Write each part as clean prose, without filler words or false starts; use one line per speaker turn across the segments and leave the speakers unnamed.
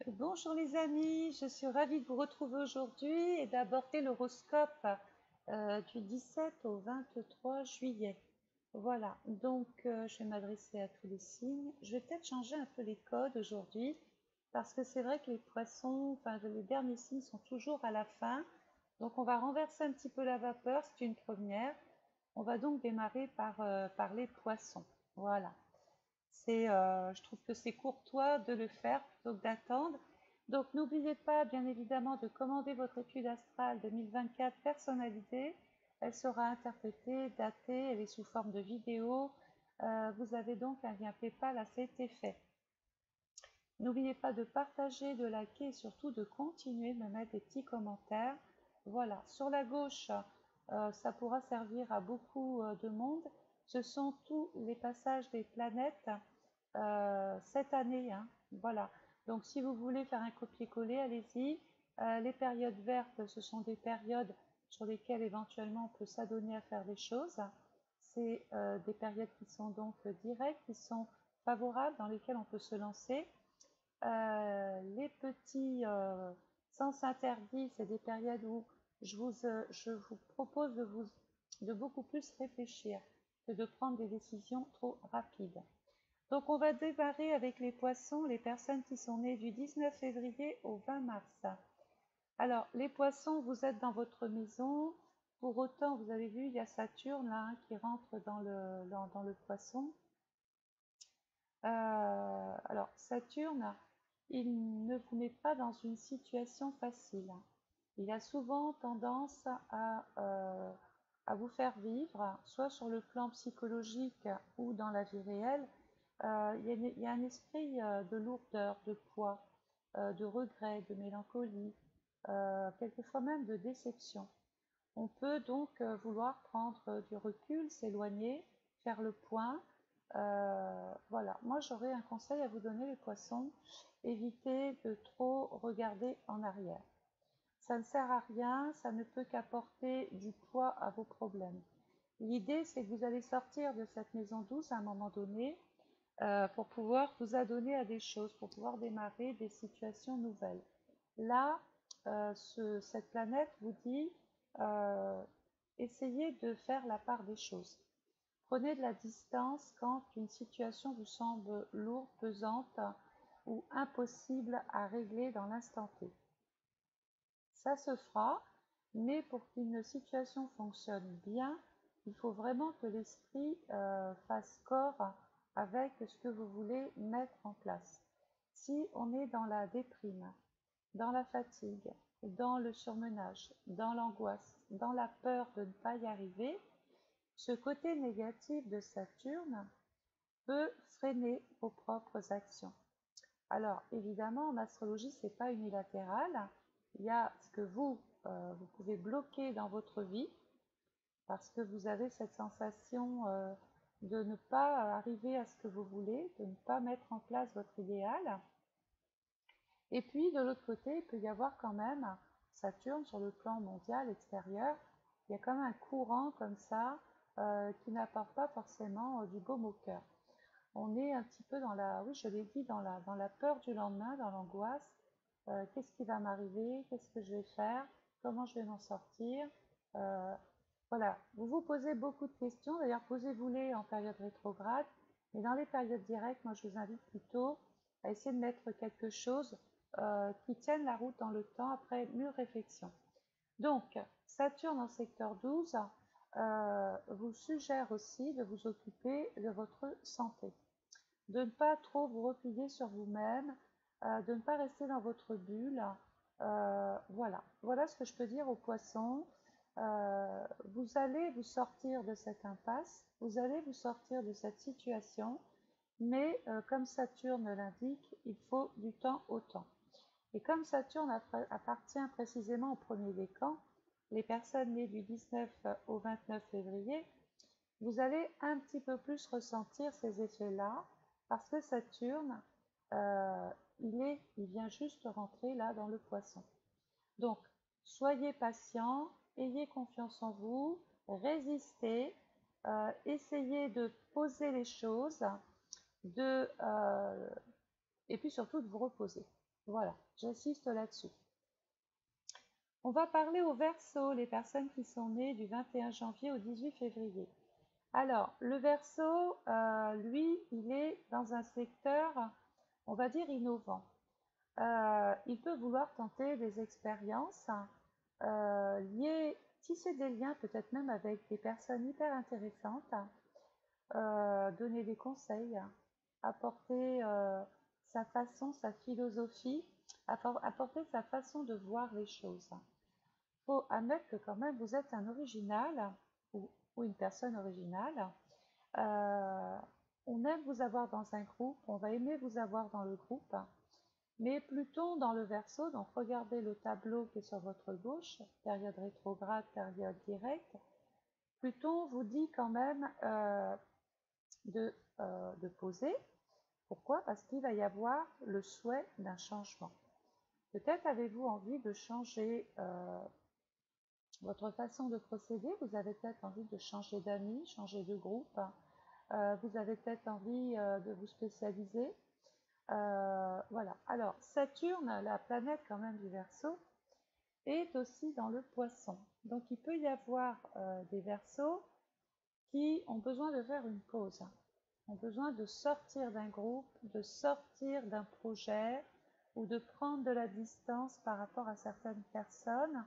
Bonjour les amis, je suis ravie de vous retrouver aujourd'hui et d'aborder l'horoscope du 17 au 23 juillet. Voilà, donc je vais m'adresser à tous les signes. Je vais peut-être changer un peu les codes aujourd'hui parce que c'est vrai que les poissons, enfin les derniers signes sont toujours à la fin. Donc on va renverser un petit peu la vapeur, c'est une première. On va donc démarrer par les poissons. Voilà. Je trouve que c'est courtois de le faire plutôt que d'attendre. Donc n'oubliez pas bien évidemment de commander votre étude astrale 2024 personnalisée. Elle sera interprétée, datée, elle est sous forme de vidéo. Vous avez donc un lien PayPal à cet effet. N'oubliez pas de partager, de liker et surtout de continuer de me mettre des petits commentaires. Voilà, sur la gauche, ça pourra servir à beaucoup de monde. Ce sont tous les passages des planètes cette année, hein. Voilà, donc si vous voulez faire un copier-coller, allez-y. Les périodes vertes, ce sont des périodes sur lesquelles éventuellement on peut s'adonner à faire des choses. C'est des périodes qui sont donc directes, qui sont favorables, dans lesquelles on peut se lancer. Les petits sens interdits, c'est des périodes où je vous propose de beaucoup plus réfléchir que de prendre des décisions trop rapides. Donc on va démarrer avec les poissons, les personnes qui sont nées du 19 février au 20 mars. Alors les poissons, vous êtes dans votre maison. Pour autant, vous avez vu, il y a Saturne là, hein, qui rentre dans le poisson. Alors Saturne, il ne vous met pas dans une situation facile. Il a souvent tendance à vous faire vivre, soit sur le plan psychologique ou dans la vie réelle. Il y a un esprit de lourdeur, de poids, de regret, de mélancolie, quelquefois même de déception. On peut donc vouloir prendre du recul, s'éloigner, faire le point. Voilà, moi j'aurais un conseil à vous donner les poissons, évitez de trop regarder en arrière. Ça ne sert à rien, ça ne peut qu'apporter du poids à vos problèmes. L'idée c'est que vous allez sortir de cette maison douce à un moment donné pour pouvoir vous adonner à des choses, pour pouvoir démarrer des situations nouvelles. Là, cette planète vous dit euh, essayez de faire la part des choses. Prenez de la distance quand une situation vous semble lourde, pesante ou impossible à régler dans l'instant T. Ça se fera, mais pour qu'une situation fonctionne bien, il faut vraiment que l'esprit fasse corps avec ce que vous voulez mettre en place. Si on est dans la déprime, dans la fatigue, dans le surmenage, dans l'angoisse, dans la peur de ne pas y arriver, ce côté négatif de Saturne peut freiner vos propres actions. Alors évidemment, en astrologie, ce n'est pas unilatéral. Il y a ce que vous pouvez bloquer dans votre vie parce que vous avez cette sensation de ne pas arriver à ce que vous voulez, de ne pas mettre en place votre idéal. Et puis de l'autre côté, il peut y avoir quand même Saturne sur le plan mondial extérieur. Il y a quand même un courant comme ça qui n'apporte pas forcément du baume au cœur. On est un petit peu dans la, oui, je l'ai dit, dans la peur du lendemain, dans l'angoisse. Qu'est-ce qui va m'arriver? Qu'est-ce que je vais faire? Comment je vais m'en sortir? Voilà, vous vous posez beaucoup de questions. D'ailleurs, posez-vous-les en période rétrograde. Mais dans les périodes directes, moi, je vous invite plutôt à essayer de mettre quelque chose qui tienne la route dans le temps après mûre réflexion. Donc, Saturne en secteur 12 vous suggère aussi de vous occuper de votre santé, de ne pas trop vous replier sur vous-même, de ne pas rester dans votre bulle. Voilà, voilà ce que je peux dire aux poissons. Vous allez vous sortir de cette impasse, vous allez vous sortir de cette situation, mais comme Saturne l'indique, il faut du temps au temps. Et comme Saturne appartient précisément au premier décan, les personnes nées du 19 au 29 février, vous allez un petit peu plus ressentir ces effets-là, parce que Saturne, il vient juste rentrer là dans le poisson. Donc, soyez patient, ayez confiance en vous, résistez, essayez de poser les choses, et puis surtout de vous reposer. Voilà, j'insiste là-dessus. On va parler au Verseau, les personnes qui sont nées du 21 janvier au 18 février. Alors, le Verseau, lui, il est dans un secteur, on va dire, innovant. Il peut vouloir tenter des expériences liées, tisser des liens peut-être même avec des personnes hyper intéressantes, donner des conseils, apporter sa façon, sa philosophie, apporter sa façon de voir les choses. Il faut admettre que quand même vous êtes un original ou une personne originale. Euh, on aime vous avoir dans un groupe, on va aimer vous avoir dans le groupe, mais Pluton dans le Verseau, donc regardez le tableau qui est sur votre gauche, période rétrograde, période directe. Pluton vous dit quand même de poser. Pourquoi? Parce qu'il va y avoir le souhait d'un changement. Peut-être avez-vous envie de changer votre façon de procéder, vous avez peut-être envie de changer d'amis, changer de groupe, vous avez peut-être envie de vous spécialiser. Voilà. Alors, Saturne, la planète quand même du Verseau, est aussi dans le Poisson. Donc, il peut y avoir des Verseaux qui ont besoin de faire une pause, ont besoin de sortir d'un groupe, de sortir d'un projet ou de prendre de la distance par rapport à certaines personnes,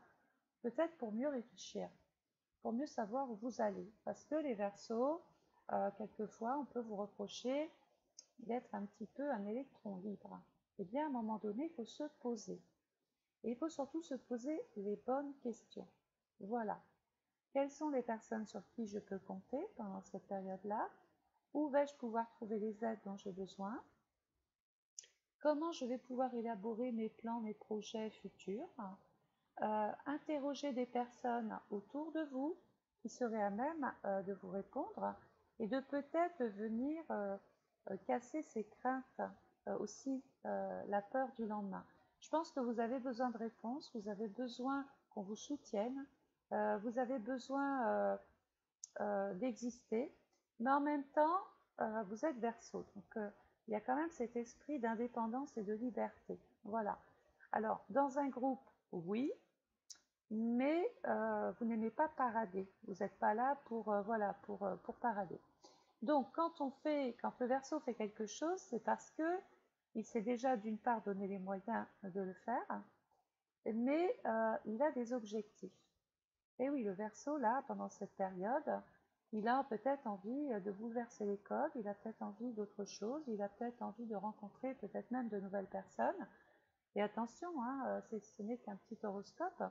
peut-être pour mieux réfléchir, pour mieux savoir où vous allez. Parce que les Verseaux, quelquefois, on peut vous reprocher d'être un petit peu un électron libre. Eh bien, à un moment donné, il faut se poser. Et il faut surtout se poser les bonnes questions. Voilà. Quelles sont les personnes sur qui je peux compter pendant cette période-là? Où vais-je pouvoir trouver les aides dont j'ai besoin? Comment je vais pouvoir élaborer mes plans, mes projets futurs? Interroger des personnes autour de vous qui seraient à même de vous répondre et de peut-être venir casser ces craintes, aussi la peur du lendemain. Je pense que vous avez besoin de réponses, vous avez besoin qu'on vous soutienne, vous avez besoin d'exister, mais en même temps, vous êtes Verseau. Donc, il y a quand même cet esprit d'indépendance et de liberté. Voilà. Alors, dans un groupe, oui, mais vous n'aimez pas parader. Vous n'êtes pas là pour, voilà, pour parader. Donc, quand le Verseau fait quelque chose, c'est parce que il s'est déjà d'une part donné les moyens de le faire, mais il a des objectifs. Et oui, le Verseau, là, pendant cette période, il a peut-être envie de bouleverser les codes, il a peut-être envie d'autre chose, il a peut-être envie de rencontrer peut-être même de nouvelles personnes. Et attention, hein, ce n'est qu'un petit horoscope.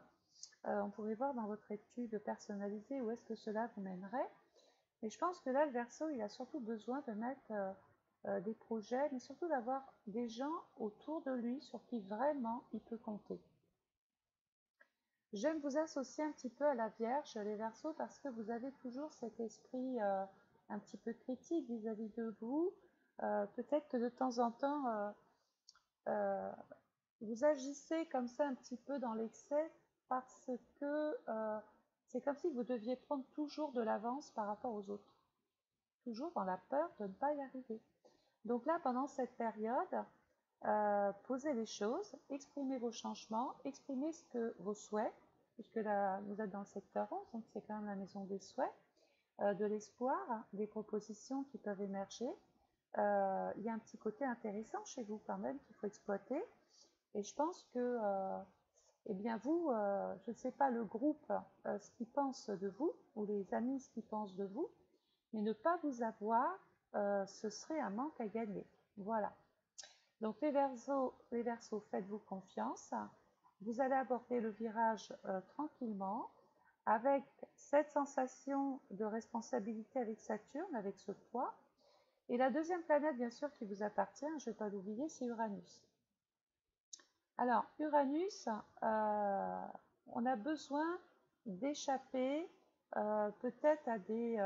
On pourrait voir dans votre étude personnalisée où est-ce que cela vous mènerait. Mais je pense que là, le Verseau, il a surtout besoin de mettre des projets, mais surtout d'avoir des gens autour de lui sur qui vraiment il peut compter. J'aime vous associer un petit peu à la Vierge, les Verseaux, parce que vous avez toujours cet esprit un petit peu critique vis-à-vis de vous. Peut-être que de temps en temps, euh, vous agissez comme ça un petit peu dans l'excès parce que c'est comme si vous deviez prendre toujours de l'avance par rapport aux autres, toujours dans la peur de ne pas y arriver. Donc là, pendant cette période, posez les choses, exprimez vos changements, exprimez vos souhaits, puisque là, vous êtes dans le secteur 11, donc c'est quand même la maison des souhaits, de l'espoir, des propositions qui peuvent émerger. Il y a un petit côté intéressant chez vous quand même qu'il faut exploiter. Et je pense que, eh bien vous, je ne sais pas le groupe ce qu'il pense de vous, ou les amis ce qu'ils pensent de vous, mais ne pas vous avoir, ce serait un manque à gagner. Voilà. Donc les Verseaux, faites-vous confiance. Vous allez aborder le virage tranquillement, avec cette sensation de responsabilité avec Saturne, avec ce poids. Et la deuxième planète, bien sûr, qui vous appartient, je ne vais pas l'oublier, c'est Uranus. Alors, Uranus, on a besoin d'échapper peut-être à des...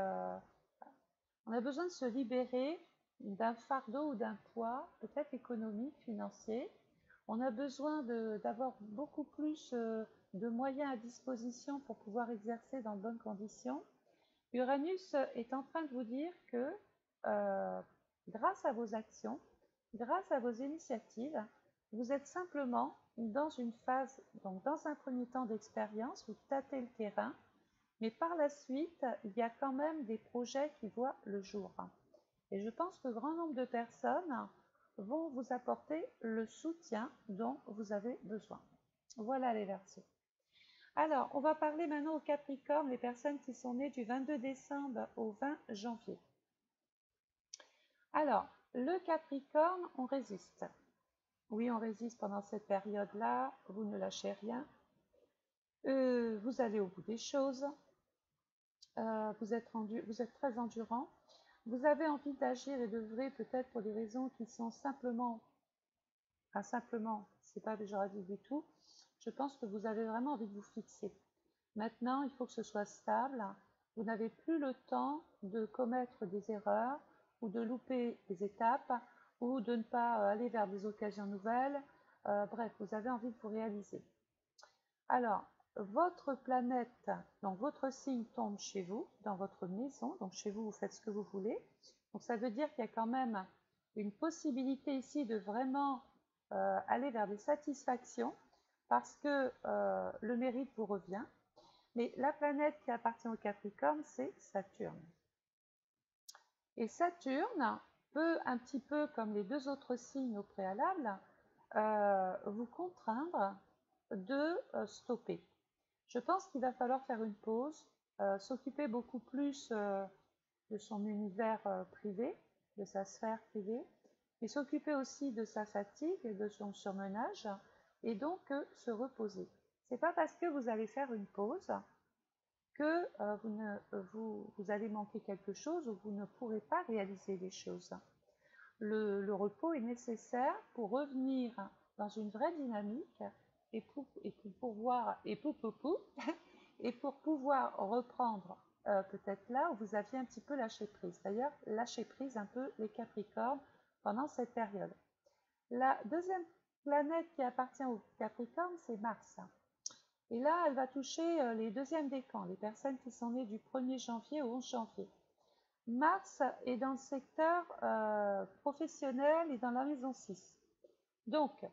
on a besoin de se libérer d'un fardeau ou d'un poids, peut-être économique, financier. On a besoin d'avoir beaucoup plus de moyens à disposition pour pouvoir exercer dans de bonnes conditions. Uranus est en train de vous dire que grâce à vos actions, grâce à vos initiatives, Vous êtes simplement dans une phase, donc dans un premier temps d'expérience, vous tâtez le terrain, mais par la suite, il y a quand même des projets qui voient le jour. Et je pense que grand nombre de personnes vont vous apporter le soutien dont vous avez besoin. Voilà les Verseaux. Alors, on va parler maintenant aux Capricornes, les personnes qui sont nées du 22 décembre au 20 janvier. Alors, le Capricorne, on résiste. Oui, on résiste pendant cette période-là, vous ne lâchez rien. Vous allez au bout des choses. Vous êtes très endurant. Vous avez envie d'agir et d'œuvrer peut-être pour des raisons qui sont simplement, c'est pas péjoratif du tout. Je pense que vous avez vraiment envie de vous fixer. Maintenant, il faut que ce soit stable. Vous n'avez plus le temps de commettre des erreurs ou de louper des étapes ou de ne pas aller vers des occasions nouvelles. Bref, vous avez envie de vous réaliser. Alors, votre planète, donc votre signe tombe chez vous, dans votre maison. Donc chez vous, vous faites ce que vous voulez. Donc ça veut dire qu'il y a quand même une possibilité ici de vraiment aller vers des satisfactions parce que le mérite vous revient. Mais la planète qui appartient au Capricorne, c'est Saturne. Et Saturne peut, un petit peu comme les deux autres signes au préalable, vous contraindre de stopper. Je pense qu'il va falloir faire une pause, s'occuper beaucoup plus de son univers privé, de sa sphère privée, mais s'occuper aussi de sa fatigue et de son surmenage, et donc se reposer. C'est pas parce que vous allez faire une pause que vous allez manquer quelque chose ou vous ne pourrez pas réaliser les choses. Le repos est nécessaire pour revenir dans une vraie dynamique et pour pouvoir reprendre peut-être là où vous aviez un petit peu lâché prise. D'ailleurs, lâcher prise un peu les Capricornes pendant cette période. La deuxième planète qui appartient au Capricorne, c'est Mars. Et là, elle va toucher les deuxièmes décans, les personnes qui sont nées du 1er janvier au 11 janvier. Mars est dans le secteur professionnel et dans la maison 6. Donc,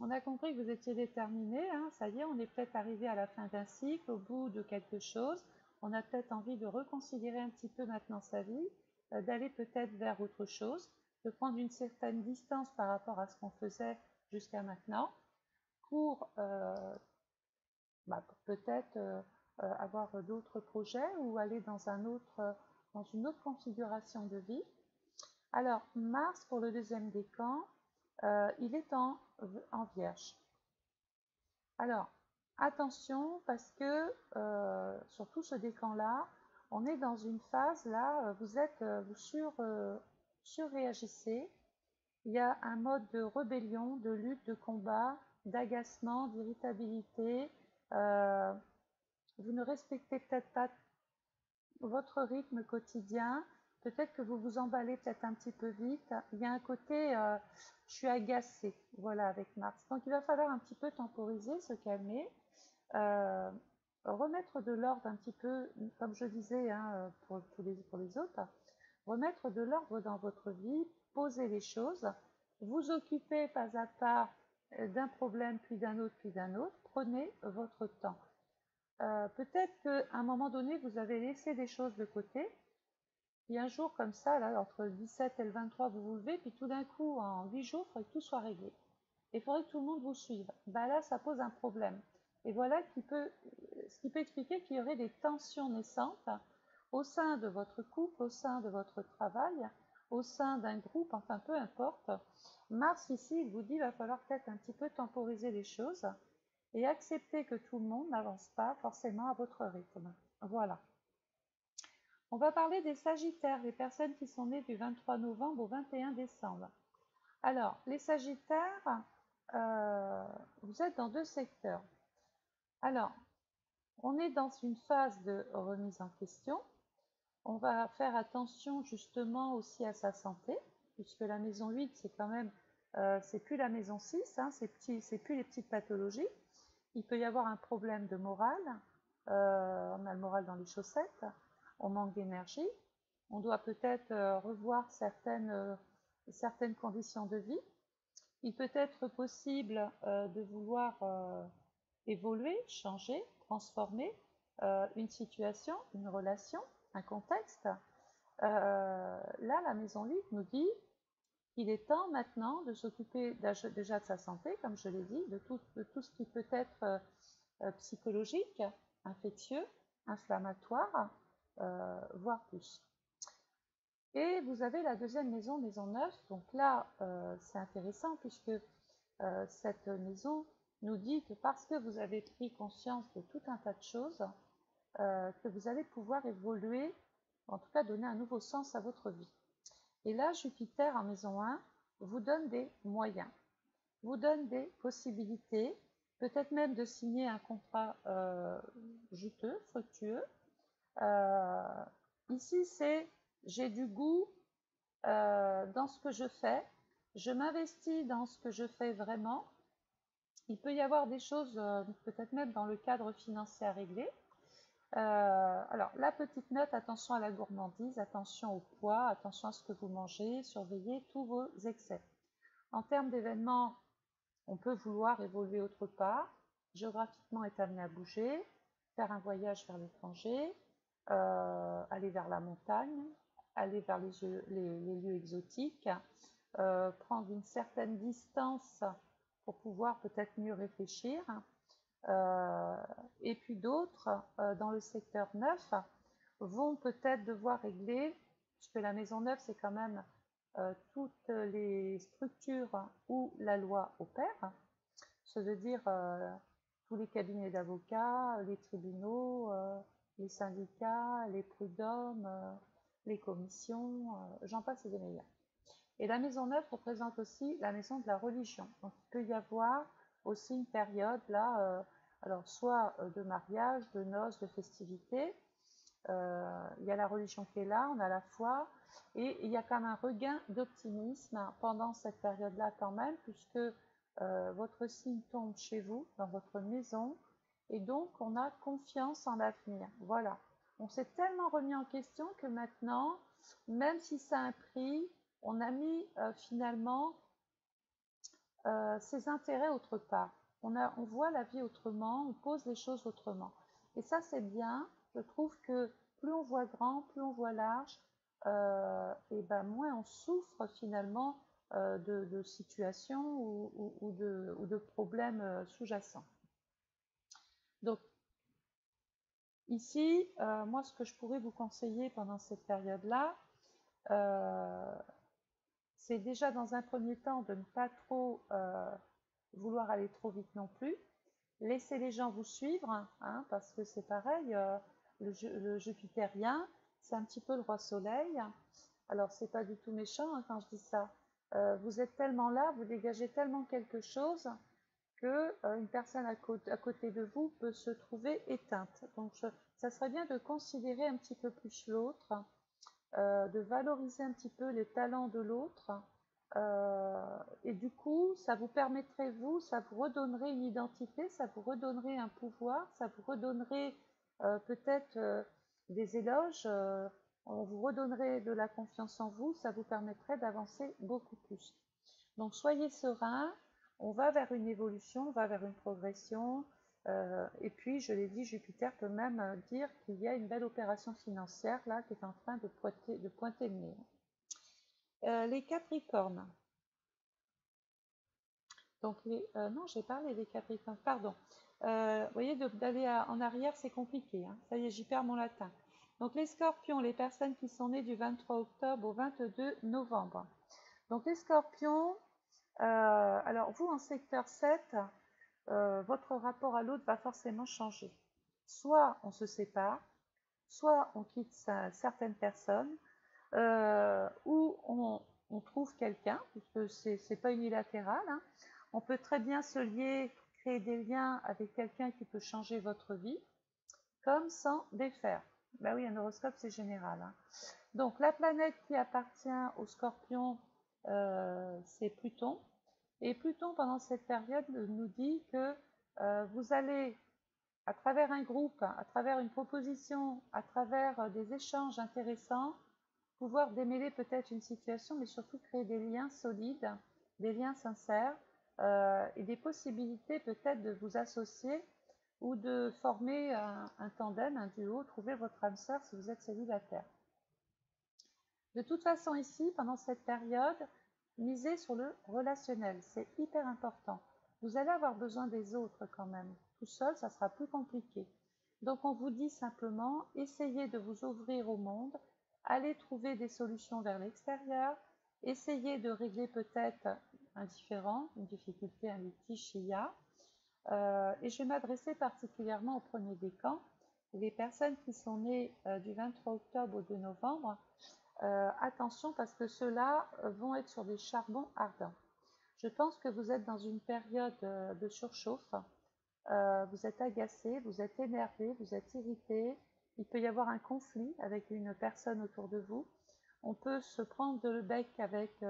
on a compris que vous étiez déterminé, hein, ça y est, on est peut-être arrivé à la fin d'un cycle, au bout de quelque chose. On a peut-être envie de reconsidérer un petit peu maintenant sa vie, d'aller peut-être vers autre chose, de prendre une certaine distance par rapport à ce qu'on faisait jusqu'à maintenant, pour peut-être avoir d'autres projets ou aller dans une autre configuration de vie. Alors, Mars, pour le deuxième décan, il est en Vierge. Alors, attention, parce que sur tout ce décan-là, on est dans une phase, là, vous surréagissez. Il y a un mode de rébellion, de lutte, de combat, d'agacement, d'irritabilité. Vous ne respectez peut-être pas votre rythme quotidien. Peut-être que vous vous emballez peut-être un petit peu vite. Il y a un côté, je suis agacée, voilà, avec Mars. Donc il va falloir un petit peu temporiser, se calmer, remettre de l'ordre un petit peu, comme je disais hein, pour les autres, remettre de l'ordre dans votre vie, poser les choses, vous occuper pas à pas d'un problème, puis d'un autre, puis d'un autre. Prenez votre temps. Peut-être qu'à un moment donné, vous avez laissé des choses de côté, puis un jour comme ça, là, entre le 17 et le 23, vous vous levez, puis tout d'un coup, en 8 jours, il faudrait que tout soit réglé. Et il faudrait que tout le monde vous suive. Bah là, ça pose un problème. Et voilà ce qui peut expliquer qu'il y aurait des tensions naissantes au sein de votre couple, au sein de votre travail, au sein d'un groupe, enfin peu importe. Mars ici, il vous dit qu'il va falloir peut-être un petit peu temporiser les choses et accepter que tout le monde n'avance pas forcément à votre rythme. Voilà. On va parler des Sagittaires, les personnes qui sont nées du 23 novembre au 21 décembre. Alors, les Sagittaires, vous êtes dans deux secteurs. Alors, on est dans une phase de remise en question. On va faire attention justement aussi à sa santé, puisque la maison 8, c'est quand même, c'est plus la maison 6, hein, c'est plus les petites pathologies. Il peut y avoir un problème de morale, on a le moral dans les chaussettes, on manque d'énergie, on doit peut-être revoir certaines conditions de vie. Il peut être possible de vouloir évoluer, changer, transformer une situation, une relation, un contexte. Là, la maison 8 nous dit qu'il est temps maintenant de s'occuper déjà de sa santé, comme je l'ai dit, de tout ce qui peut être psychologique, infectieux, inflammatoire, voire plus. Et vous avez la deuxième maison, maison 9. Donc là, c'est intéressant puisque cette maison nous dit que parce que vous avez pris conscience de tout un tas de choses, que vous allez pouvoir évoluer, en tout cas donner un nouveau sens à votre vie. Et là, Jupiter en maison 1 vous donne des moyens, vous donne des possibilités, peut-être même de signer un contrat juteux, fructueux. Ici, c'est j'ai du goût dans ce que je fais, je m'investis dans ce que je fais vraiment. Il peut y avoir des choses, peut-être même dans le cadre financier à régler. Alors, la petite note, attention à la gourmandise, attention au poids, attention à ce que vous mangez, surveillez tous vos excès. En termes d'événements, on peut vouloir évoluer autre part, géographiquement être amené à bouger, faire un voyage vers l'étranger, aller vers la montagne, aller vers les lieux exotiques, prendre une certaine distance pour pouvoir peut-être mieux réfléchir. Et puis d'autres, dans le secteur 9, vont peut-être devoir régler, puisque la maison 9, c'est quand même toutes les structures où la loi opère, ça veut dire tous les cabinets d'avocats, les tribunaux, les syndicats, les prud'hommes, les commissions, j'en passe et des meilleurs. Et la maison 9 représente aussi la maison de la religion. Donc il peut y avoir aussi une période là, alors soit de mariage, de noces, de festivités. Il y a la religion qui est là, on a la foi, et il y a quand même un regain d'optimisme pendant cette période-là quand même, puisque votre signe tombe chez vous, dans votre maison, et donc on a confiance en l'avenir. Voilà. On s'est tellement remis en question que maintenant, même si ça a un prix, on a mis finalement ses intérêts autre part. On voit la vie autrement, on pose les choses autrement. Et ça, c'est bien. Je trouve que plus on voit grand, plus on voit large, et ben moins on souffre finalement de situations ou de problèmes sous-jacents. Donc, ici, moi, ce que je pourrais vous conseiller pendant cette période-là, c'est déjà dans un premier temps de ne pas trop vouloir aller trop vite non plus. Laissez les gens vous suivre, hein, parce que c'est pareil, le Jupitérien, c'est un petit peu le roi soleil. Alors, c'est pas du tout méchant hein, quand je dis ça. Vous êtes tellement là, vous dégagez tellement quelque chose que une personne à côté de vous peut se trouver éteinte. Donc, ça serait bien de considérer un petit peu plus l'autre, de valoriser un petit peu les talents de l'autre. Et du coup, ça vous permettrait, vous, ça vous redonnerait une identité, ça vous redonnerait un pouvoir, ça vous redonnerait peut-être des éloges, on vous redonnerait de la confiance en vous, ça vous permettrait d'avancer beaucoup plus. Donc soyez serein, on va vers une évolution, on va vers une progression, et puis je l'ai dit, Jupiter peut même dire qu'il y a une belle opération financière là qui est en train de pointer le nez. Les Capricornes. Donc, non, j'ai parlé des Capricornes, pardon. Vous voyez, d'aller en arrière, c'est compliqué. Hein. Ça y est, j'y perds mon latin. Donc, les Scorpions, les personnes qui sont nées du 23 octobre au 22 novembre. Donc, les Scorpions, alors vous, en secteur 7, votre rapport à l'autre va forcément changer. Soit on se sépare, soit on quitte certaines personnes, ou on trouve quelqu'un, puisque c'est pas unilatéral. Hein. On peut très bien se lier, créer des liens avec quelqu'un qui peut changer votre vie, comme sans défaire. Ben oui, un horoscope, c'est général. Hein. Donc, la planète qui appartient au Scorpion, c'est Pluton. Et Pluton, pendant cette période, nous dit que vous allez, à travers un groupe, à travers une proposition, à travers des échanges intéressants, pouvoir démêler peut-être une situation, mais surtout créer des liens solides des liens sincères et des possibilités peut-être de vous associer ou de former un tandem, un duo, trouver votre âme sœur si vous êtes célibataire. De toute façon ici, pendant cette période, misez sur le relationnel, c'est hyper important. Vous allez avoir besoin des autres quand même. Tout seul, ça sera plus compliqué. Donc on vous dit simplement, essayez de vous ouvrir au monde, allez trouver des solutions vers l'extérieur, essayez de régler peut-être un différend, une difficulté, un litige s'il y a. Et je vais m'adresser particulièrement au premier décan, les personnes qui sont nées du 23 octobre au 2 novembre. Attention parce que ceux-là vont être sur des charbons ardents. Je pense que vous êtes dans une période de surchauffe. Vous êtes agacé, vous êtes énervé, vous êtes irrité. Il peut y avoir un conflit avec une personne autour de vous. On peut se prendre le bec avec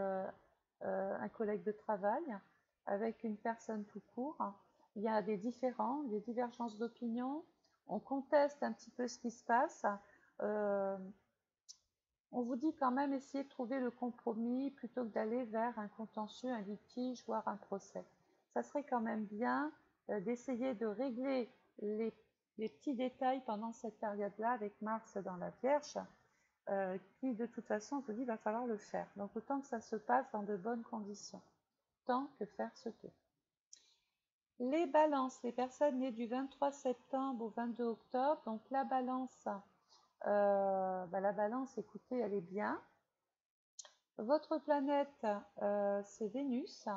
un collègue de travail, avec une personne tout court. Il y a des différends, des divergences d'opinion. On conteste un petit peu ce qui se passe. On vous dit quand même essayer de trouver le compromis plutôt que d'aller vers un contentieux, un litige, voire un procès. Ça serait quand même bien d'essayer de régler les petits détails pendant cette période-là avec Mars dans la Vierge, qui de toute façon, je vous dis, va falloir le faire. Donc autant que ça se passe dans de bonnes conditions, tant que faire se peut. Les balances, les personnes nées du 23 septembre au 22 octobre, donc la balance, la balance, écoutez, elle est bien. Votre planète, c'est Vénus.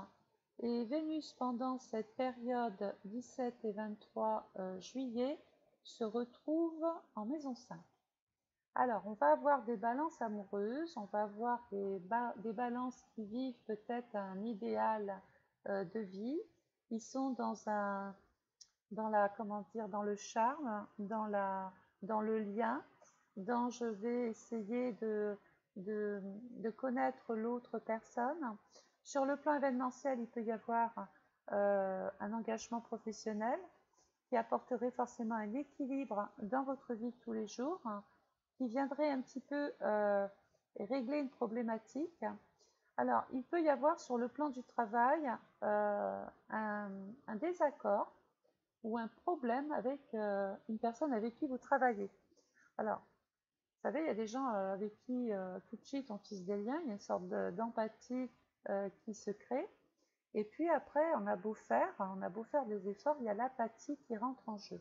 Et Vénus, pendant cette période 17 et 23 juillet, se retrouve en maison 5. Alors, on va avoir des balances amoureuses, on va avoir des balances qui vivent peut-être un idéal de vie. Ils sont dans dans le charme, dans le lien, dans je vais essayer de connaître l'autre personne. Sur le plan événementiel, il peut y avoir un engagement professionnel qui apporterait forcément un équilibre dans votre vie de tous les jours, qui viendrait un petit peu régler une problématique. Alors, il peut y avoir sur le plan du travail un désaccord ou un problème avec une personne avec qui vous travaillez. Alors, vous savez, il y a des gens avec qui tout de suite on tisse des liens, il y a une sorte d'empathie qui se crée. Et puis après, on a beau faire des efforts, il y a l'apathie qui rentre en jeu.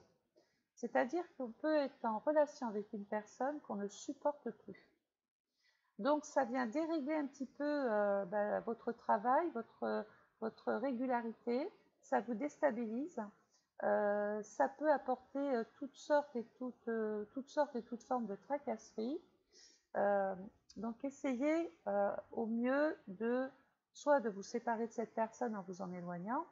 C'est-à-dire qu'on peut être en relation avec une personne qu'on ne supporte plus. Donc ça vient dérégler un petit peu votre travail, votre régularité, ça vous déstabilise. Ça peut apporter toutes sortes et toutes formes de tracasseries. Donc essayez au mieux soit de vous séparer de cette personne en vous en éloignant,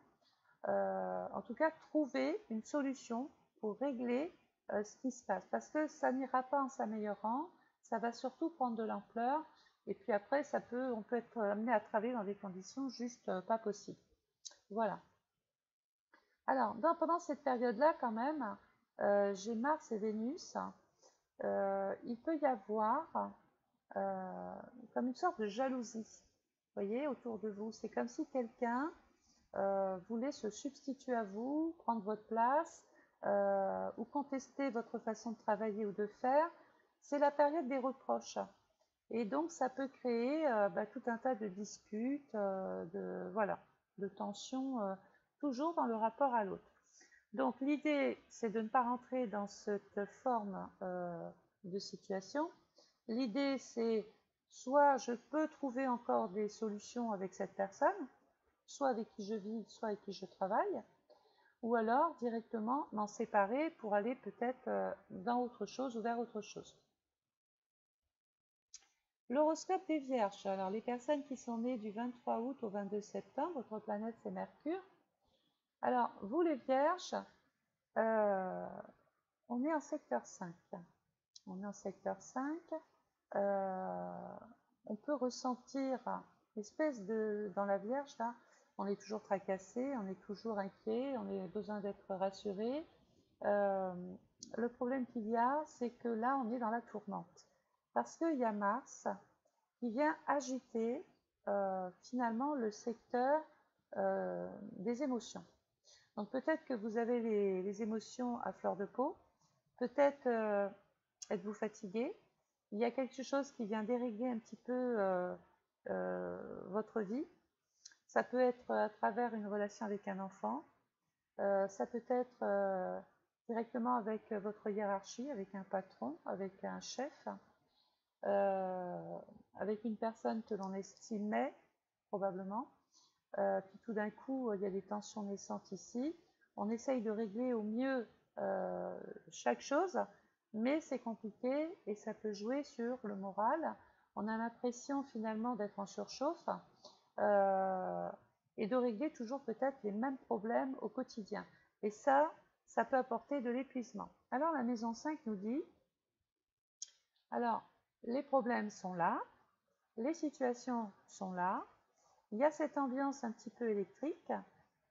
en tout cas trouver une solution pour régler ce qui se passe, parce que ça n'ira pas en s'améliorant, ça va surtout prendre de l'ampleur, et puis après on peut être amené à travailler dans des conditions juste pas possibles. Voilà. Alors, pendant cette période-là, quand même, j'ai Mars et Vénus. Il peut y avoir comme une sorte de jalousie, vous voyez, autour de vous. C'est comme si quelqu'un voulait se substituer à vous, prendre votre place, ou contester votre façon de travailler ou de faire. C'est la période des reproches. Et donc, ça peut créer tout un tas de disputes, de tensions, toujours dans le rapport à l'autre. Donc, l'idée, c'est de ne pas rentrer dans cette forme de situation. L'idée, c'est soit je peux trouver encore des solutions avec cette personne, soit avec qui je vis, soit avec qui je travaille, ou alors directement m'en séparer pour aller peut-être dans autre chose ou vers autre chose. L'horoscope des Vierges. Alors, les personnes qui sont nées du 23 août au 22 septembre, votre planète c'est Mercure. Alors, vous les Vierges, on est en secteur 5. On est en secteur 5. On peut ressentir une espèce dans la Vierge, là, on est toujours tracassé, on est toujours inquiet, on a besoin d'être rassuré. Le problème qu'il y a, c'est que là, on est dans la tourmente. Parce qu'il y a Mars qui vient agiter finalement le secteur des émotions. Donc peut-être que vous avez les émotions à fleur de peau, peut-être êtes-vous fatigué, il y a quelque chose qui vient dérégler un petit peu votre vie. Ça peut être à travers une relation avec un enfant, ça peut être directement avec votre hiérarchie, avec un patron, avec un chef, avec une personne que l'on estimait probablement. Puis tout d'un coup, il y a des tensions naissantes ici. On essaye de régler au mieux chaque chose, mais c'est compliqué et ça peut jouer sur le moral. On a l'impression finalement d'être en surchauffe et de régler toujours peut-être les mêmes problèmes au quotidien. Et ça peut apporter de l'épuisement. Alors la maison 5 nous dit, alors les problèmes sont là, les situations sont là, il y a cette ambiance un petit peu électrique,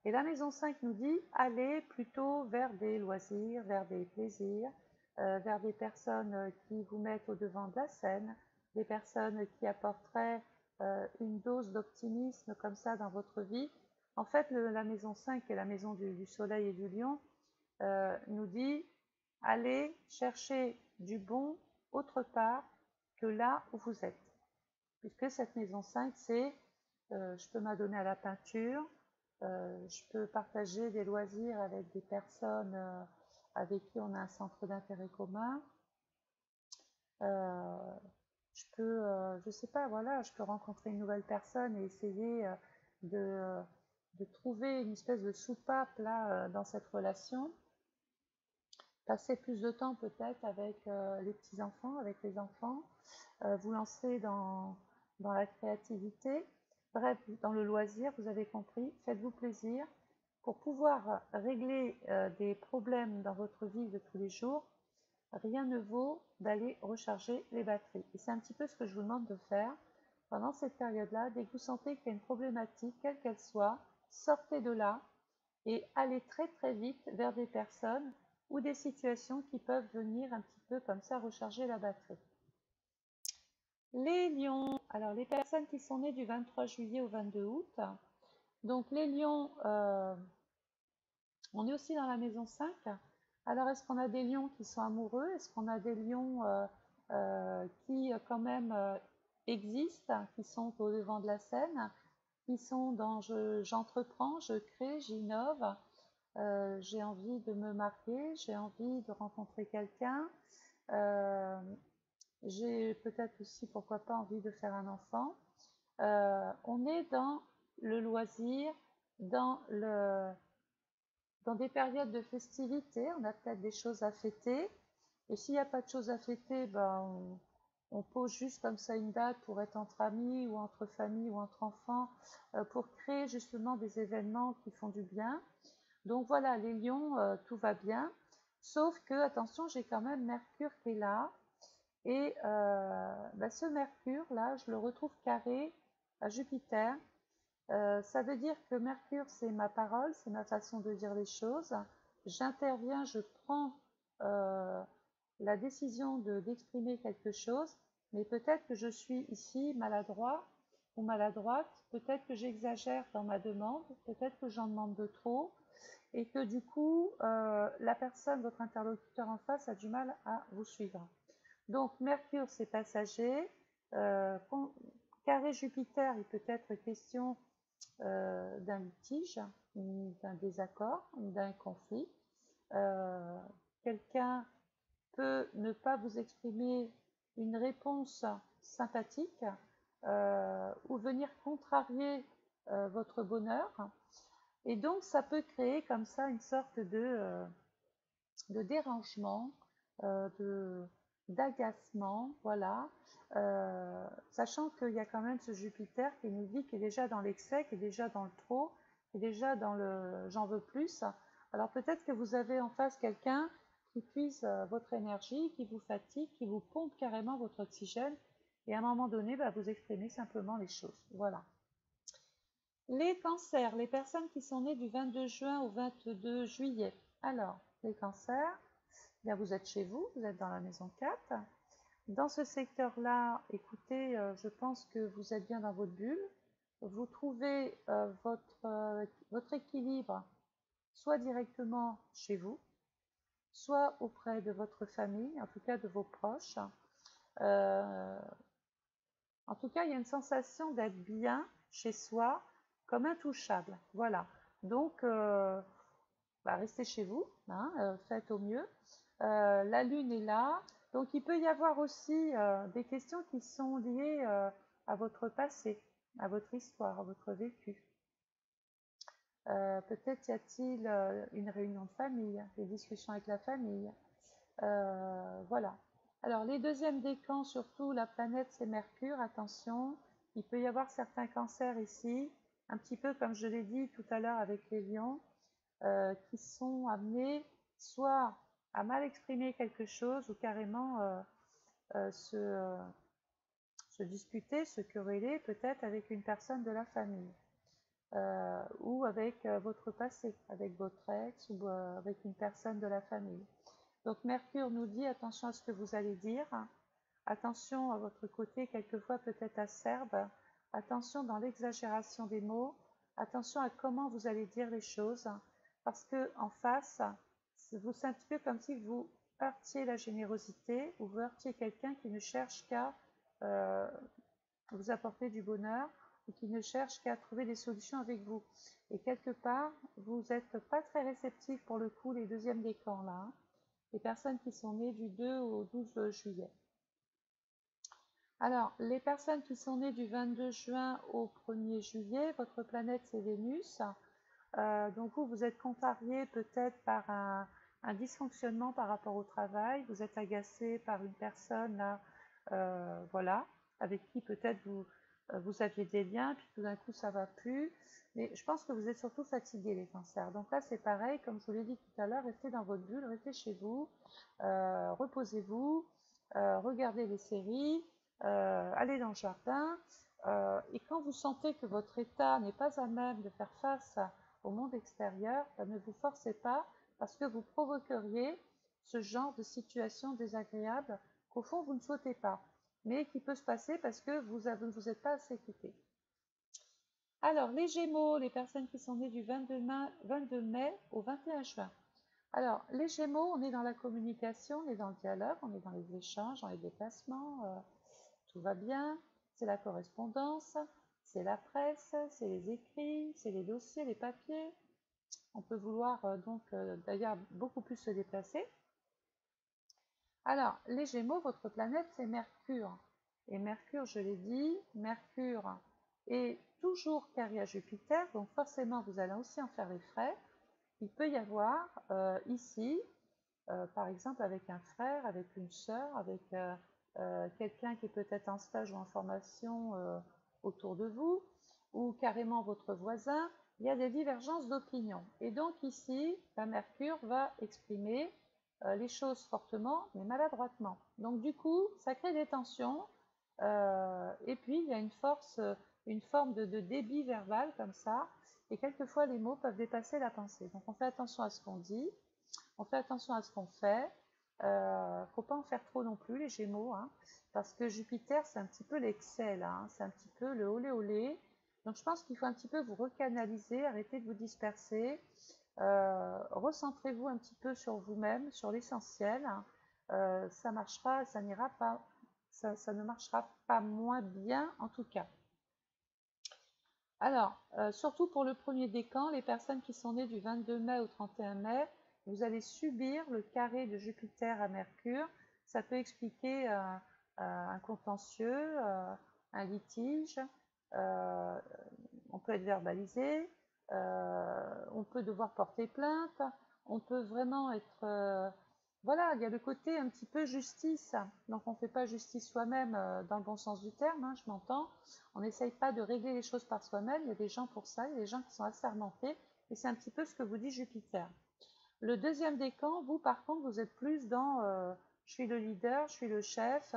et la maison 5 nous dit, allez plutôt vers des loisirs, vers des plaisirs, vers des personnes qui vous mettent au devant de la scène, des personnes qui apporteraient une dose d'optimisme comme ça dans votre vie. En fait, la maison 5, qui est la maison du soleil et du lion, nous dit, allez chercher du bon autre part que là où vous êtes. Puisque cette maison 5, c'est je peux m'adonner à la peinture, je peux partager des loisirs avec des personnes avec qui on a un centre d'intérêt commun. Je peux, je sais pas, voilà, je peux rencontrer une nouvelle personne et essayer de trouver une espèce de soupape là dans cette relation. Passer plus de temps peut-être avec les petits-enfants, avec les enfants, vous lancer dans la créativité. Bref, dans le loisir, vous avez compris, faites-vous plaisir. Pour pouvoir régler des problèmes dans votre vie de tous les jours, rien ne vaut d'aller recharger les batteries. Et c'est un petit peu ce que je vous demande de faire pendant cette période-là. Dès que vous sentez qu'il y a une problématique, quelle qu'elle soit, sortez de là et allez très très vite vers des personnes ou des situations qui peuvent venir un petit peu comme ça recharger la batterie. Les lions, alors les personnes qui sont nées du 23 juillet au 22 août, donc les lions, on est aussi dans la maison 5. Alors est-ce qu'on a des lions qui sont amoureux? Est-ce qu'on a des lions qui quand même existent, qui sont au devant de la scène, qui sont dans j'entreprends, je crée, j'innove, j'ai envie de me marier, j'ai envie de rencontrer quelqu'un, j'ai peut-être aussi, pourquoi pas, envie de faire un enfant. On est dans le loisir, dans des périodes de festivités, on a peut-être des choses à fêter. Et s'il n'y a pas de choses à fêter, ben on pose juste comme ça une date pour être entre amis ou entre familles ou entre enfants, pour créer justement des événements qui font du bien. Donc voilà, les lions, tout va bien. Sauf que, attention, j'ai quand même Mercure qui est là. Et ce Mercure-là, je le retrouve carré à Jupiter. Ça veut dire que Mercure, c'est ma parole, c'est ma façon de dire les choses. J'interviens, je prends la décision d'exprimer quelque chose, mais peut-être que je suis ici maladroit ou maladroite, peut-être que j'exagère dans ma demande, peut-être que j'en demande de trop, et que du coup, la personne, votre interlocuteur en face, a du mal à vous suivre. Donc Mercure, c'est passager. Carré Jupiter, il peut être question d'un litige, d'un désaccord, d'un conflit. Quelqu'un peut ne pas vous exprimer une réponse sympathique ou venir contrarier votre bonheur. Et donc ça peut créer comme ça une sorte de dérangement, d'agacement, voilà, sachant qu'il y a quand même ce Jupiter qui nous dit qu'il est déjà dans l'excès, qui est déjà dans le trop, qui est déjà dans le j'en veux plus. Alors peut-être que vous avez en face quelqu'un qui puise votre énergie, qui vous fatigue, qui vous pompe carrément votre oxygène, et à un moment donné, vous exprimez simplement les choses. Voilà. Les cancers, les personnes qui sont nées du 22 juin au 22 juillet. Alors, les cancers, bien, vous êtes chez vous, vous êtes dans la maison 4. Dans ce secteur-là, écoutez, je pense que vous êtes bien dans votre bulle. vous trouvez votre équilibre soit directement chez vous, soit auprès de votre famille, en tout cas de vos proches. Euh, En tout cas, il y a une sensation d'être bien chez soi, comme intouchable. Voilà. Donc, restez chez vous, hein, faites au mieux. La lune est là. Donc, il peut y avoir aussi des questions qui sont liées à votre passé, à votre histoire, à votre vécu. Peut-être y a-t-il une réunion de famille, des discussions avec la famille. Voilà. Alors, les deuxièmes décans, surtout la planète, c'est Mercure. Attention, il peut y avoir certains cancers ici, un petit peu comme je l'ai dit tout à l'heure avec les lions, qui sont amenés soit à mal exprimer quelque chose ou carrément se disputer, se quereller peut-être avec une personne de la famille. Ou avec votre passé, avec votre ex ou avec une personne de la famille. Donc Mercure nous dit attention à ce que vous allez dire, attention à votre côté quelquefois peut-être acerbe, attention dans l'exagération des mots, attention à comment vous allez dire les choses, parce que en face, c'est un petit peu comme si vous heurtiez la générosité ou vous heurtiez quelqu'un qui ne cherche qu'à euh, vous apporter du bonheur et qui ne cherche qu'à trouver des solutions avec vous. Et quelque part, vous n'êtes pas très réceptif pour le coup, les deuxièmes décans là, hein, les personnes qui sont nées du 2 au 12 juillet. Alors, les personnes qui sont nées du 22 juin au 1er juillet, votre planète c'est Vénus. Donc vous êtes contrarié peut-être par un dysfonctionnement par rapport au travail, vous êtes agacé par une personne là, voilà, avec qui peut-être vous aviez des liens, puis tout d'un coup ça va plus. Mais je pense que vous êtes surtout fatigué les cancers. Donc là c'est pareil, comme je vous l'ai dit tout à l'heure, restez dans votre bulle, restez chez vous, reposez-vous, regardez les séries, allez dans le jardin. Et quand vous sentez que votre état n'est pas à même de faire face au monde extérieur, ne vous forcez pas parce que vous provoqueriez ce genre de situation désagréable qu'au fond vous ne souhaitez pas, mais qui peut se passer parce que vous ne vous êtes pas assez équipé. Alors, les Gémeaux, les personnes qui sont nées du 22 mai au 21 juin. Alors, les Gémeaux, on est dans la communication, on est dans le dialogue, on est dans les échanges, dans les déplacements, tout va bien, c'est la correspondance, c'est la presse, c'est les écrits, c'est les dossiers, les papiers. On peut vouloir d'ailleurs beaucoup plus se déplacer. Alors, les Gémeaux, votre planète, c'est Mercure. Et Mercure, je l'ai dit, Mercure est toujours carré à Jupiter, donc forcément, vous allez aussi en faire les frais. Il peut y avoir ici, par exemple, avec un frère, avec une sœur, avec quelqu'un qui est peut-être en stage ou en formation autour de vous, ou carrément votre voisin, il y a des divergences d'opinion. Et donc ici, la Mercure va exprimer les choses fortement, mais maladroitement. Donc du coup, ça crée des tensions, et puis il y a une forme de débit verbal comme ça, et quelquefois les mots peuvent dépasser la pensée. Donc on fait attention à ce qu'on dit, on fait attention à ce qu'on fait. Faut pas en faire trop non plus, les Gémeaux, hein, parce que Jupiter, c'est un petit peu l'excès, là, hein, c'est un petit peu le olé olé. Donc je pense qu'il faut un petit peu vous recanaliser, arrêter de vous disperser, recentrez-vous un petit peu sur vous-même, sur l'essentiel. Ça marchera, ça n'ira pas, ça ne marchera pas moins bien en tout cas. Alors, surtout pour le premier décan, les personnes qui sont nées du 22 mai au 31 mai, vous allez subir le carré de Jupiter à Mercure. Ça peut expliquer un contentieux, un litige, euh, on peut être verbalisé, on peut devoir porter plainte, on peut vraiment être... voilà, il y a le côté un petit peu justice. Donc on ne fait pas justice soi-même dans le bon sens du terme, hein, je m'entends. On n'essaye pas de régler les choses par soi-même, il y a des gens pour ça, il y a des gens qui sont assermentés, et c'est un petit peu ce que vous dit Jupiter. Le deuxième décan, vous par contre, vous êtes plus dans je suis le leader, je suis le chef,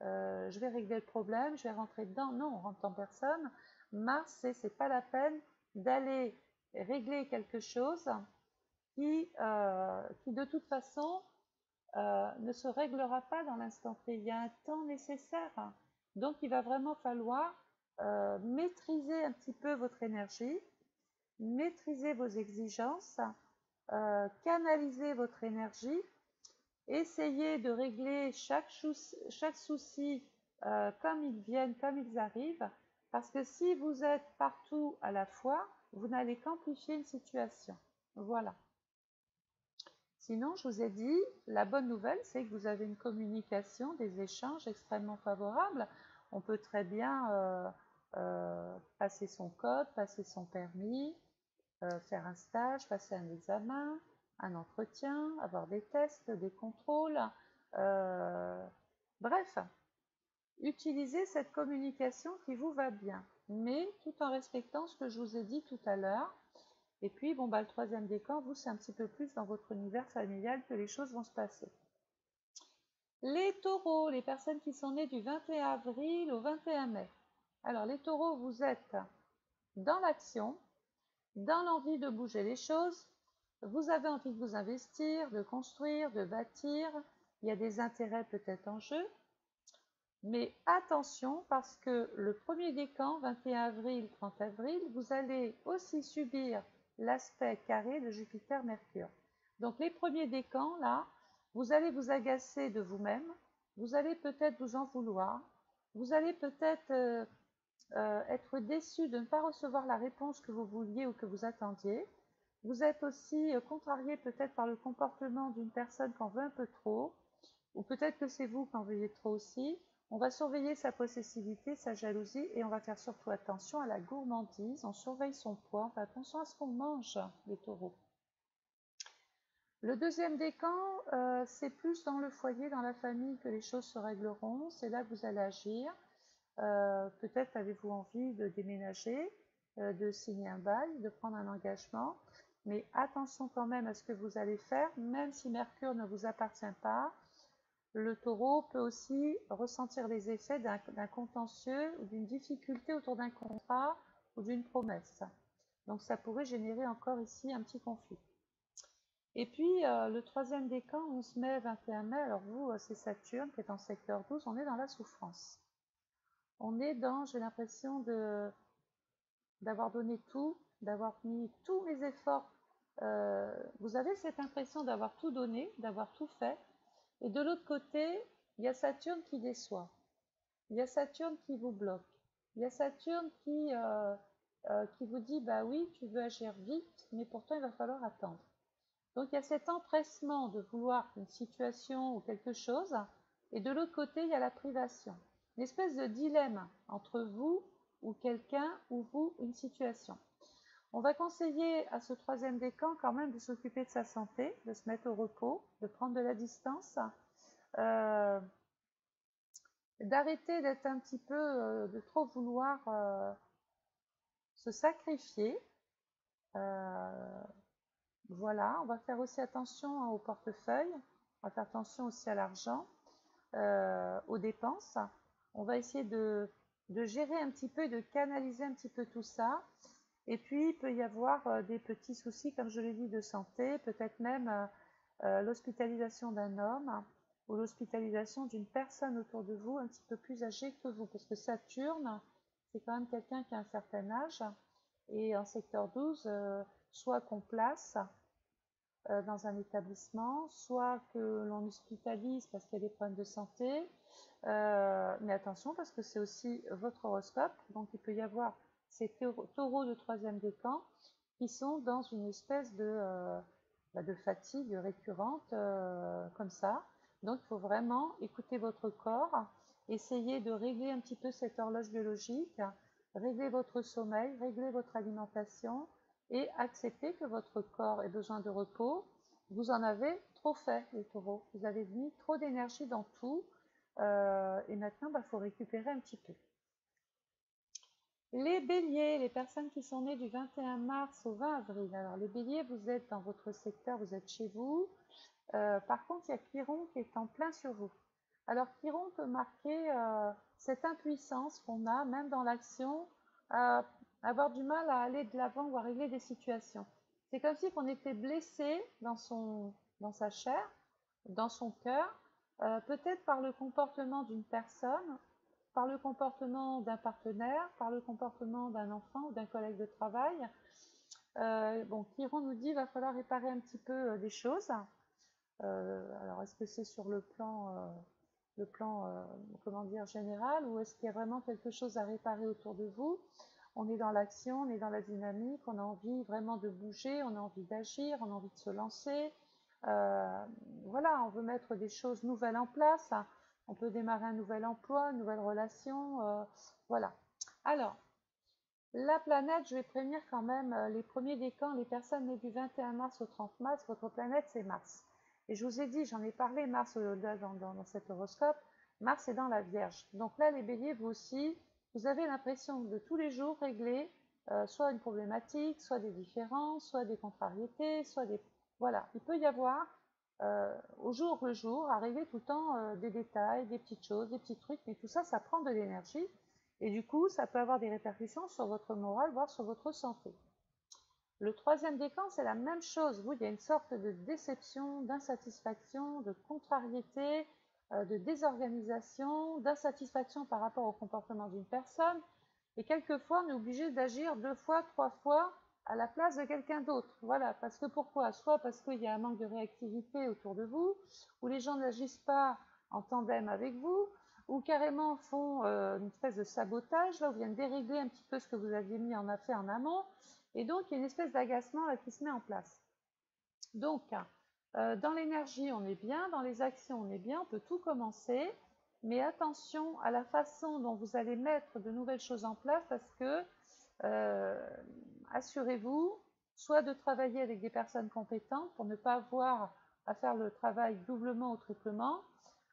je vais régler le problème, je vais rentrer dedans. Non, on rentre en personne. Mars, c'est pas la peine d'aller régler quelque chose qui de toute façon ne se réglera pas dans l'instant T. Il y a un temps nécessaire. Donc il va vraiment falloir maîtrisez un petit peu votre énergie, maîtrisez vos exigences, canalisez votre énergie, essayez de régler chaque souci comme ils viennent, comme ils arrivent, parce que si vous êtes partout à la fois, vous n'allez qu'amplifier une situation. Voilà. Sinon, je vous ai dit, la bonne nouvelle, c'est que vous avez une communication, des échanges extrêmement favorables. On peut très bien passer son code, passer son permis, faire un stage, passer un examen, un entretien, avoir des tests, des contrôles. Bref, utilisez cette communication qui vous va bien, mais tout en respectant ce que je vous ai dit tout à l'heure. Et puis, bon, le troisième décan, vous, c'est un petit peu plus dans votre univers familial que les choses vont se passer. Les taureaux, les personnes qui sont nées du 21 avril au 21 mai. Alors, les taureaux, vous êtes dans l'action, dans l'envie de bouger les choses. Vous avez envie de vous investir, de construire, de bâtir. Il y a des intérêts peut-être en jeu. Mais attention, parce que le premier décan, 21 avril, 30 avril, vous allez aussi subir l'aspect carré de Jupiter-Mercure. Donc les premiers décans, là, vous allez vous agacer de vous-même, vous allez peut-être vous en vouloir, vous allez peut-être être déçu de ne pas recevoir la réponse que vous vouliez ou que vous attendiez. Vous êtes aussi contrarié peut-être par le comportement d'une personne qui en veut un peu trop, ou peut-être que c'est vous qui en veuillez trop aussi. On va surveiller sa possessivité, sa jalousie, et on va faire surtout attention à la gourmandise. On surveille son poids, on fait attention à ce qu'on mange, les taureaux. Le deuxième décan, c'est plus dans le foyer, dans la famille que les choses se régleront. C'est là que vous allez agir. Peut-être avez-vous envie de déménager, de signer un bail, de prendre un engagement. Mais attention quand même à ce que vous allez faire, même si Mercure ne vous appartient pas. Le taureau peut aussi ressentir les effets d'un contentieux ou d'une difficulté autour d'un contrat ou d'une promesse. Donc ça pourrait générer encore ici un petit conflit. Et puis le troisième décan, 11 mai, 21 mai, alors vous, c'est Saturne qui est en secteur 12, on est dans la souffrance. On est dans, j'ai l'impression d'avoir donné tout, d'avoir mis tous mes efforts. Vous avez cette impression d'avoir tout donné, d'avoir tout fait. Et de l'autre côté, il y a Saturne qui déçoit. Il y a Saturne qui vous bloque. Il y a Saturne qui vous dit, bah oui, tu veux agir vite, mais pourtant il va falloir attendre. Donc il y a cet empressement de vouloir une situation ou quelque chose, et de l'autre côté, il y a la privation. Une espèce de dilemme entre vous ou quelqu'un ou vous, une situation. On va conseiller à ce troisième décan quand même de s'occuper de sa santé, de se mettre au repos, de prendre de la distance, d'arrêter d'être un petit peu, de trop vouloir se sacrifier. Voilà, on va faire aussi attention au portefeuille, on va faire attention aussi à l'argent, aux dépenses. On va essayer de gérer un petit peu, de canaliser un petit peu tout ça. Et puis, il peut y avoir des petits soucis, comme je l'ai dit, de santé, peut-être même l'hospitalisation d'un homme ou l'hospitalisation d'une personne autour de vous un petit peu plus âgée que vous, parce que Saturne, c'est quand même quelqu'un qui a un certain âge, et en secteur 12, soit qu'on place dans un établissement, soit que l'on hospitalise parce qu'il y a des problèmes de santé, mais attention parce que c'est aussi votre horoscope, donc il peut y avoir ces taureaux de troisième décan qui sont dans une espèce de fatigue récurrente comme ça. Donc il faut vraiment écouter votre corps, essayer de régler un petit peu cette horloge biologique, régler votre sommeil, régler votre alimentation et accepter que votre corps ait besoin de repos. Vous en avez trop fait, les taureaux. Vous avez mis trop d'énergie dans tout et maintenant, faut récupérer un petit peu. Les béliers, les personnes qui sont nées du 21 mars au 20 avril. Alors, les béliers, vous êtes dans votre secteur, vous êtes chez vous. Par contre, il y a Chiron qui est en plein sur vous. Alors, Chiron peut marquer cette impuissance qu'on a, même dans l'action, à avoir du mal à aller de l'avant ou à régler des situations. C'est comme si on était blessé dans sa chair, dans son cœur, peut-être par le comportement d'une personne, par le comportement d'un partenaire, par le comportement d'un enfant ou d'un collègue de travail. Bon, Chiron nous dit qu'il va falloir réparer un petit peu des choses. Alors, est-ce que c'est sur le plan comment dire, général, ou est-ce qu'il y a vraiment quelque chose à réparer autour de vous? On est dans l'action, on est dans la dynamique, on a envie vraiment de bouger, on a envie d'agir, on a envie de se lancer. Voilà, on veut mettre des choses nouvelles en place. On peut démarrer un nouvel emploi, une nouvelle relation. Voilà. Alors, la planète, je vais prévenir quand même les premiers décans, les personnes nées du 21 mars au 30 mars, votre planète c'est Mars. Et je vous ai dit, j'en ai parlé, Mars dans cet horoscope, Mars est dans la Vierge. Donc là, les béliers, vous aussi, vous avez l'impression de tous les jours régler soit une problématique, soit des différences, soit des contrariétés, soit des... Voilà, il peut y avoir au jour le jour, arriver tout le temps des détails, des petites choses, des petits trucs, mais tout ça, ça prend de l'énergie. Et du coup, ça peut avoir des répercussions sur votre morale, voire sur votre santé. Le troisième décan, c'est la même chose. Vous, il y a une sorte de déception, d'insatisfaction, de contrariété, de désorganisation, d'insatisfaction par rapport au comportement d'une personne. Et quelquefois, on est obligé d'agir 2 fois, 3 fois à la place de quelqu'un d'autre. Voilà, parce que pourquoi? Soit parce qu'il y a un manque de réactivité autour de vous, ou les gens n'agissent pas en tandem avec vous, ou carrément font une espèce de sabotage, là, où viennent dérégler un petit peu ce que vous aviez mis en fait en amont, et donc il y a une espèce d'agacement qui se met en place. Donc, dans l'énergie, on est bien, dans les actions, on est bien, on peut tout commencer, mais attention à la façon dont vous allez mettre de nouvelles choses en place, parce que assurez-vous soit de travailler avec des personnes compétentes pour ne pas avoir à faire le travail doublement ou triplement.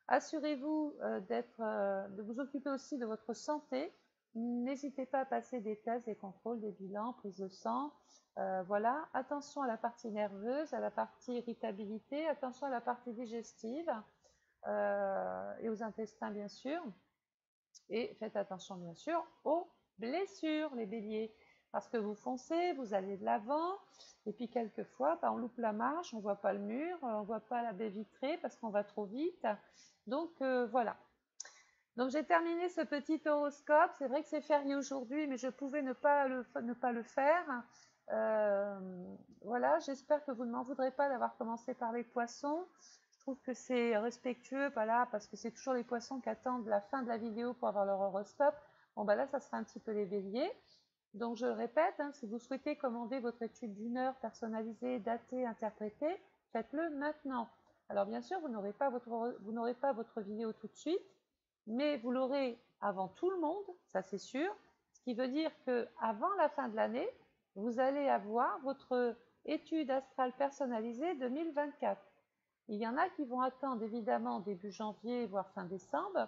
Assurez-vous de vous occuper aussi de votre santé. N'hésitez pas à passer des tests, des contrôles, des bilans, prise de sang. Voilà, attention à la partie nerveuse, à la partie irritabilité, attention à la partie digestive et aux intestins bien sûr. Et faites attention bien sûr aux blessures, les béliers, parce que vous foncez, vous allez de l'avant, et puis quelquefois, on loupe la marche, on ne voit pas le mur, on ne voit pas la baie vitrée parce qu'on va trop vite. Donc voilà. Donc j'ai terminé ce petit horoscope. C'est vrai que c'est férié aujourd'hui, mais je pouvais ne pas le faire. Voilà, j'espère que vous ne m'en voudrez pas d'avoir commencé par les poissons. Je trouve que c'est respectueux, voilà, parce que c'est toujours les poissons qui attendent la fin de la vidéo pour avoir leur horoscope. Bon, là, ça sera un petit peu les béliers. Donc, je le répète, si vous souhaitez commander votre étude d'1 heure personnalisée, datée, interprétée, faites-le maintenant. Alors, bien sûr, vous n'aurez pas votre vidéo tout de suite, mais vous l'aurez avant tout le monde, ça c'est sûr. Ce qui veut dire qu'avant la fin de l'année, vous allez avoir votre étude astrale personnalisée 2024. Il y en a qui vont attendre évidemment début janvier, voire fin décembre.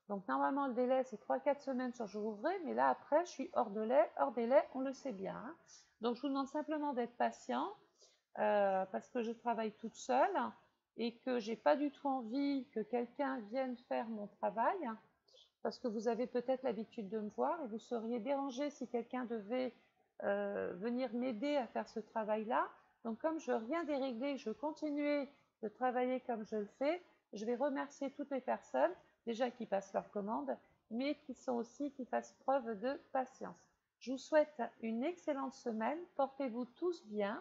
Donc normalement le délai c'est 3-4 semaines sur jour ouvré, mais là après je suis hors délai, on le sait bien. Donc je vous demande simplement d'être patient parce que je travaille toute seule et que j'ai pas du tout envie que quelqu'un vienne faire mon travail parce que vous avez peut-être l'habitude de me voir et vous seriez dérangé si quelqu'un devait venir m'aider à faire ce travail-là. Donc comme je veux rien dérégler, je veux continuer de travailler comme je le fais, je vais remercier toutes les personnes déjà qui passent leur commande, mais qui fassent preuve de patience. Je vous souhaite une excellente semaine, portez-vous tous bien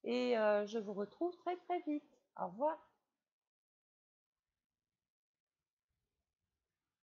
et je vous retrouve très très vite. Au revoir.